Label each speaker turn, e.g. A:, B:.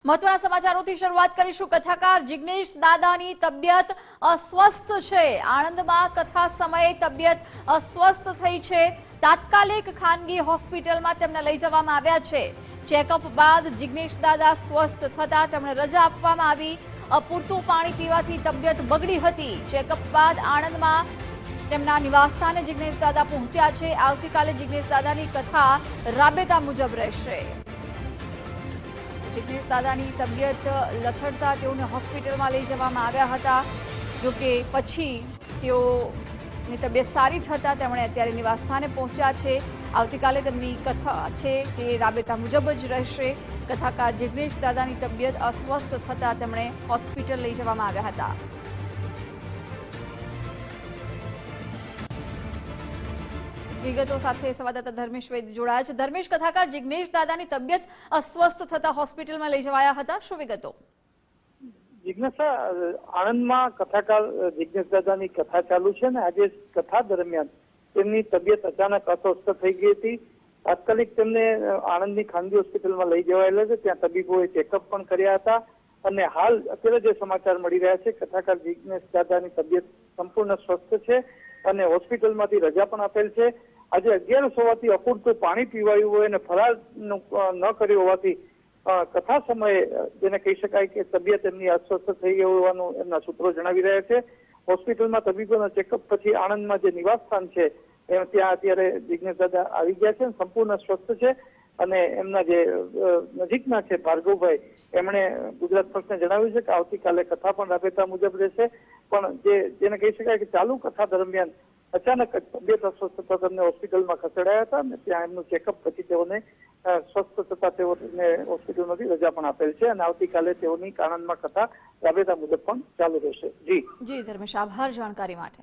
A: મહત્વના સમાચારોથી શરૂઆત કરીશું। કથાકાર જિગ્નેશ દાદાની તબિયત અસ્વસ્થ છે। આણંદમાં કથા સમયે તબિયત અસ્વસ્થ થઈ છે। તાત્કાલિક ખાનગી હોસ્પિટલમાં તેમને લઈ જવામાં આવ્યા છે। ચેકઅપ બાદ જિગ્નેશ દાદા સ્વસ્થ થતા તેમને રજા આપવામાં આવી। અપૂરતું પાણી પીવાથી તબિયત બગડી હતી। ચેકઅપ બાદ આણંદમાં તેમના નિવાસસ્થાને જિગ્નેશ દાદા પહોંચ્યા છે। આવતીકાલે જિગ્નેશ દાદાની કથા રાબેતા મુજબ રહેશે। જિગ્નેશ દાદાની તબિયત લથડતા તેઓને હોસ્પિટલમાં લઈ જવામાં આવ્યા હતા। જોકે પછી તેઓની તબિયત સારી થતા તેમણે અત્યારે નિવાસસ્થાને પહોંચ્યા છે। આવતીકાલે તેમની કથા છે તે રાબેતા મુજબ જ રહેશે। કથાકાર જિગ્નેશ દાદાની તબિયત અસ્વસ્થ થતા તેમણે હોસ્પિટલ લઈ જવામાં આવ્યા હતા। વિગતો સાથે સંવાદદાતા ધર્મેશ વૈદ જોડાયા છે। ધર્મેશ, કથાકાર જિગ્નેશ દાદાની તબિયત અસ્વસ્થ થતા હોસ્પિટલમાં લઈ જવાયા હતા, શું વિગતો?
B: જિજ્ઞાસા, આણંદમાં કથાકાર જિગ્નેશ દાદાની કથા ચાલુ છે ને આજે કથા દરમિયાન તેમની તબિયત અચાનક અસ્વસ્થ થઈ ગઈ હતી। તાત્કાલિક તેમને આણંદની ખાનગી હોસ્પિટલમાં લઈ જવાયેલા છે। ત્યાં તબીબોએ ચેકઅપ પણ કર્યા હતા અને હાલ અત્યારે જે સમાચાર મળી રહ્યા છે, કથાકાર જિગ્નેશ દાદાની તબિયત સંપૂર્ણ સ્વસ્થ છે અને હોસ્પિટલમાંથી રજા પણ આપેલ છે। આજે 11 હોવાથી અપૂરતું પાણી પીવાયું હોય અને ફરાર ન કર્યો હોવાથી કથા સમયે જેને કહી શકાય કે તબિયત એમની અસ્વસ્થ થઈ ગઈ હોવાનું એમના સૂત્રો જણાવી રહ્યા છે। હોસ્પિટલમાં તબીબોના ચેકઅપ પછી આણંદમાં જે નિવાસસ્થાન છે ત્યાં અત્યારે જિગ્નેશ દાદા આવી ગયા છે, સંપૂર્ણ સ્વસ્થ છે અને એમના જે નજીકના છે ભાર્ગવભાઈ, એમણે ગુજરાત ફર્સ્ટને જણાવ્યું છે કે આવતીકાલે કથા પણ રાબેતા મુજબ રહેશે। પણ જેને કહી શકાય કે ચાલુ કથા દરમિયાન અચાનક તબિયત અસ્વસ્થ થતા તેમને હોસ્પિટલમાં ખસેડાયા હતા અને ત્યાં એમનું ચેકઅપ પછી તેઓને સ્વસ્થ થતા તેઓને હોસ્પિટલમાંથી રજા પણ આપેલ છે અને આવતીકાલે તેઓની આણંદમાં કથા રાબેતા મુજબ પણ ચાલુ રહેશે। જી
A: ધર્મેશ, આભાર જાણકારી માટે।